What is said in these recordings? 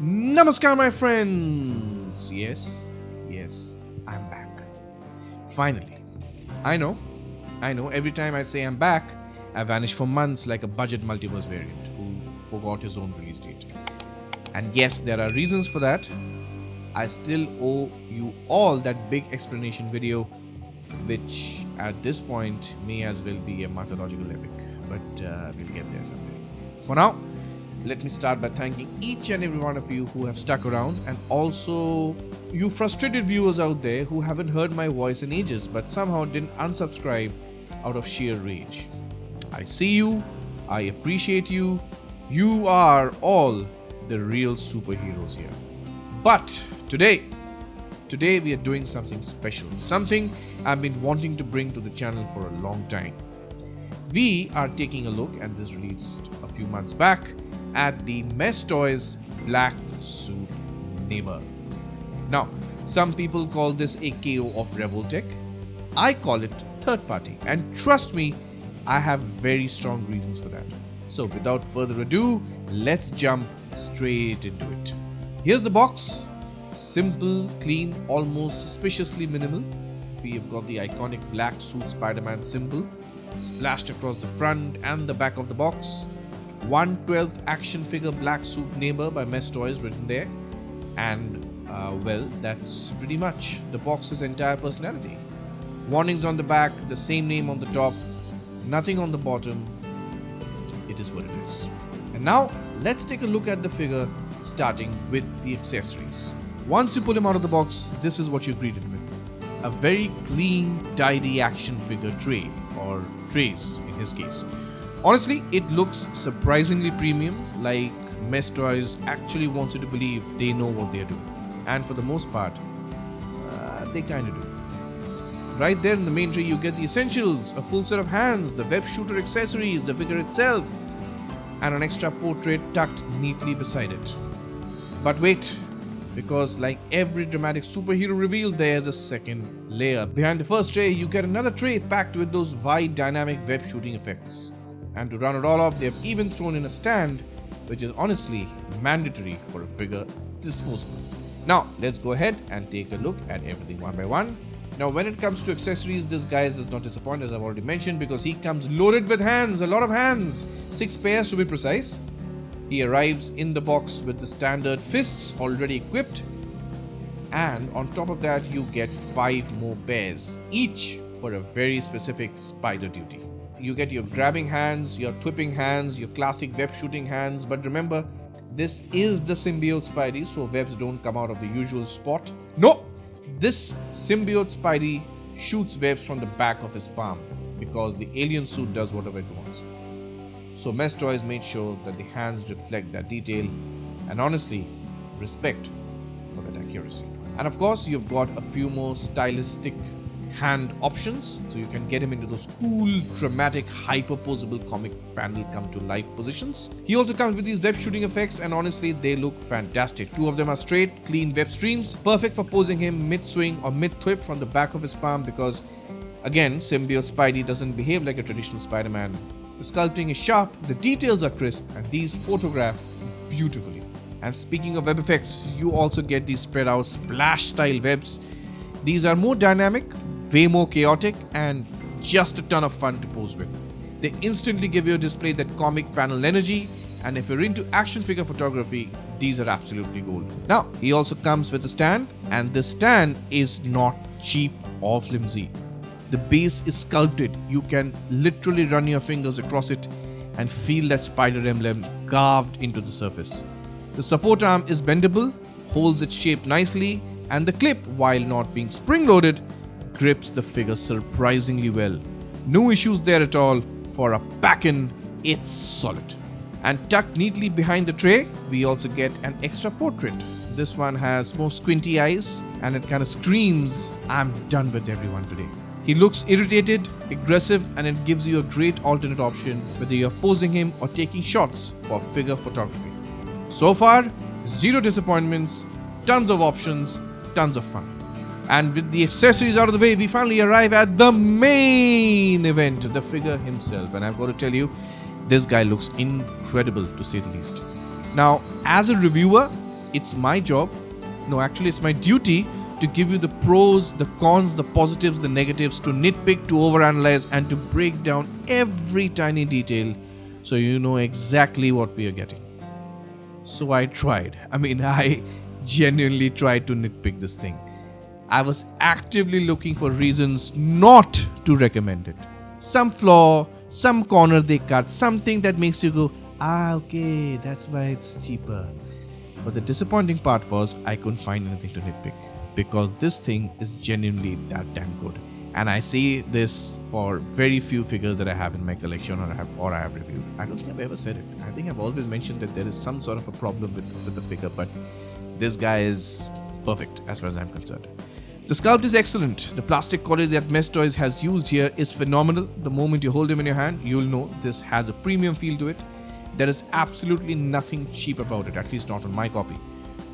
Namaskar, my friends. Yes, I'm back. Finally. I know. Every time I say I'm back, I vanish for months like a budget multiverse variant who forgot his own release date. And yes, there are reasons for that. I still owe you all that big explanation video, which at this point may as well be a mythological epic. But we'll get there someday. For now, let me start by thanking each and every one of you who have stuck around, and also you frustrated viewers out there who haven't heard my voice in ages but somehow didn't unsubscribe out of sheer rage. I see you, I appreciate you, you are all the real superheroes here. But today we are doing something special, something I've been wanting to bring to the channel for a long time. We are taking a look, and this released a few months back, at the Messtoys Black Suit neighbor. Now, some people call this a KO of Revoltech. I call it third party, and trust me, I have very strong reasons for that. So without further ado, let's jump straight into it. Here's the box. Simple, clean, almost suspiciously minimal. We have got the iconic Black Suit Spider-Man symbol splashed across the front and the back of the box. 1/12 action figure Black Suit neighbor by Messtoys written there. And well, that's pretty much the box's entire personality. Warnings on the back, the same name on the top, nothing on the bottom. It is what it is. And now let's take a look at the figure, starting with the accessories. Once you pull him out of the box, this is what you're greeted with. A very clean, tidy action figure tray, or trays in his case. Honestly, it looks surprisingly premium, like Messtoys actually wants you to believe they know what they're doing. And for the most part, they kinda do. Right there in the main tray you get the essentials, a full set of hands, the web shooter accessories, the figure itself, and an extra portrait tucked neatly beside it. But wait, because like every dramatic superhero reveal, there's a second layer. Behind the first tray, you get another tray packed with those wide dynamic web shooting effects. And to round it all off, they've even thrown in a stand, which is honestly mandatory for a figure disposable. Now, let's go ahead and take a look at everything one by one. Now, when it comes to accessories, this guy does not disappoint, as I've already mentioned, because he comes loaded with hands, a lot of hands, 6 pairs to be precise. He arrives in the box with the standard fists already equipped, and on top of that you get 5 more pairs, each for a very specific spider duty. You get your grabbing hands, your whipping hands, your classic web shooting hands, but remember, this is the symbiote Spidey, so webs don't come out of the usual spot. No! This symbiote Spidey shoots webs from the back of his palm, because the alien suit does whatever it wants. So Messtoys made sure that the hands reflect that detail, and honestly, respect for that accuracy. And of course, you've got a few more stylistic hand options, so you can get him into those cool, dramatic, hyper-posable comic panel come to life positions. He also comes with these web shooting effects, and honestly, they look fantastic. 2 of them are straight, clean web streams, perfect for posing him mid-swing or mid-thwip from the back of his palm, because again, symbiote Spidey doesn't behave like a traditional Spider-Man. The sculpting is sharp, the details are crisp, and these photograph beautifully. And speaking of web effects, you also get these spread out splash style webs. These are more dynamic, way more chaotic, and just a ton of fun to pose with. They instantly give you a display that comic panel energy, and if you're into action figure photography, these are absolutely gold. Now, he also comes with a stand, and this stand is not cheap or flimsy. The base is sculpted. You can literally run your fingers across it and feel that spider emblem carved into the surface. The support arm is bendable, holds its shape nicely, and the clip, while not being spring-loaded, grips the figure surprisingly well. No issues there at all. For a pack-in, it's solid. And tucked neatly behind the tray, we also get an extra portrait. This one has more squinty eyes, and it kind of screams, "I'm done with everyone today." He looks irritated, aggressive, and it gives you a great alternate option whether you're posing him or taking shots for figure photography. So far, 0 disappointments, tons of options, tons of fun. And with the accessories out of the way, we finally arrive at the main event, the figure himself. And I've got to tell you, this guy looks incredible to say the least. Now, as a reviewer, It's my job, no, actually, it's my duty to give you the pros, the cons, the positives, the negatives, to nitpick, to overanalyze, and to break down every tiny detail so you know exactly what we are getting. So I tried. I genuinely tried to nitpick this thing. I was actively looking for reasons not to recommend it. Some flaw, some corner they cut, something that makes you go, okay, that's why it's cheaper. But the disappointing part was I couldn't find anything to nitpick, because this thing is genuinely that damn good. And I say this for very few figures that I have in my collection or I have reviewed. I don't think I've ever said it. I think I've always mentioned that there is some sort of a problem with the figure, but this guy is perfect as far as I'm concerned. The sculpt is excellent. The plastic quality that Messtoys has used here is phenomenal. The moment you hold him in your hand, you'll know this has a premium feel to it. There is absolutely nothing cheap about it, at least not on my copy.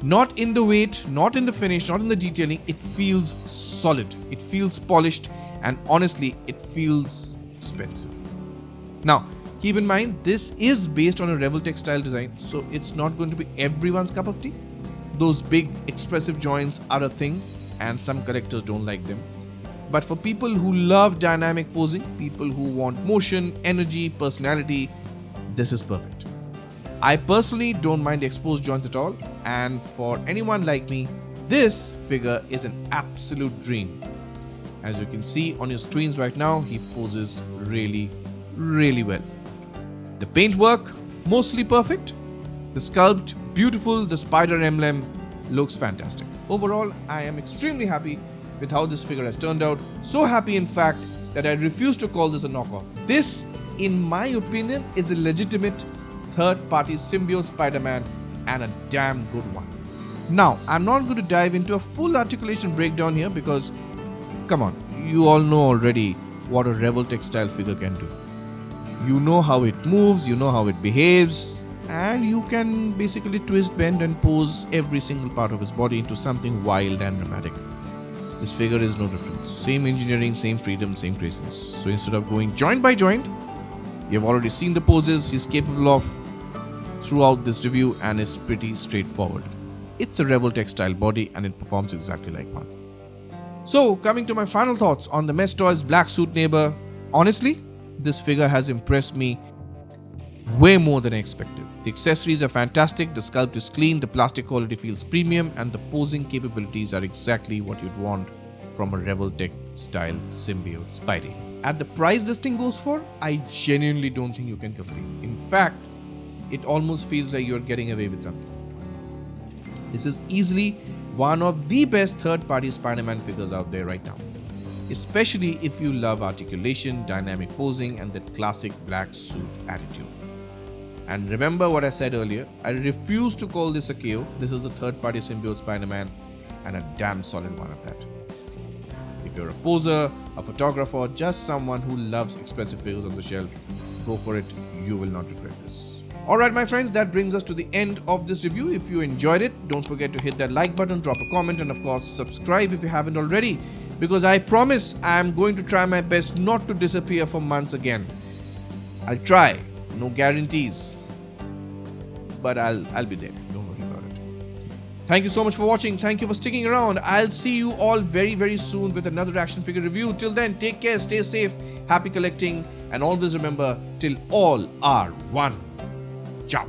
Not in the weight, not in the finish, not in the detailing. It feels solid, it feels polished, and honestly, it feels expensive. Now, keep in mind, this is based on a Revoltech style design, so it's not going to be everyone's cup of tea. Those big, expressive joints are a thing, and some collectors don't like them. But for people who love dynamic posing, people who want motion, energy, personality, this is perfect. I personally don't mind exposed joints at all, and for anyone like me, this figure is an absolute dream. As you can see on your screens right now, he poses really, really well. The paintwork, mostly perfect. The sculpt, beautiful. The spider emblem looks fantastic. Overall, I am extremely happy with how this figure has turned out. So happy, in fact, that I refuse to call this a knockoff. This, in my opinion, is a legitimate third-party symbiote Spider-Man, and a damn good one. Now, I'm not going to dive into a full articulation breakdown here because, come on, you all know already what a Revoltech style figure can do. You know how it moves, you know how it behaves, and you can basically twist, bend, and pose every single part of his body into something wild and dramatic. This figure is no different. Same engineering, same freedom, same craziness. So instead of going joint by joint, you've already seen the poses he's capable of throughout this review, and is pretty straightforward. It's a Revoltech style body and it performs exactly like one. So, coming to my final thoughts on the Messtoys Black Suit neighbor, honestly, this figure has impressed me way more than I expected. The accessories are fantastic, the sculpt is clean, the plastic quality feels premium, and the posing capabilities are exactly what you'd want from a Revoltech style symbiote Spidey. At the price this thing goes for, I genuinely don't think you can complain. In fact, it almost feels like you're getting away with something. This is easily one of the best third-party Spider-Man figures out there right now, especially if you love articulation, dynamic posing, and that classic black suit attitude. And remember what I said earlier, I refuse to call this a KO. This is the third-party symbiote Spider-Man, and a damn solid one at that. If you're a poser, a photographer, just someone who loves expressive figures on the shelf, go for it. You will not regret this. Alright my friends, that brings us to the end of this review. If you enjoyed it, don't forget to hit that like button, drop a comment, and of course subscribe if you haven't already, because I promise I am going to try my best not to disappear for months again. I'll try, no guarantees, but I'll be there, don't worry about it. Thank you so much for watching, thank you for sticking around. I'll see you all very, very soon with another action figure review. Till then, take care, stay safe, happy collecting, and always remember, till all are one. Ciao.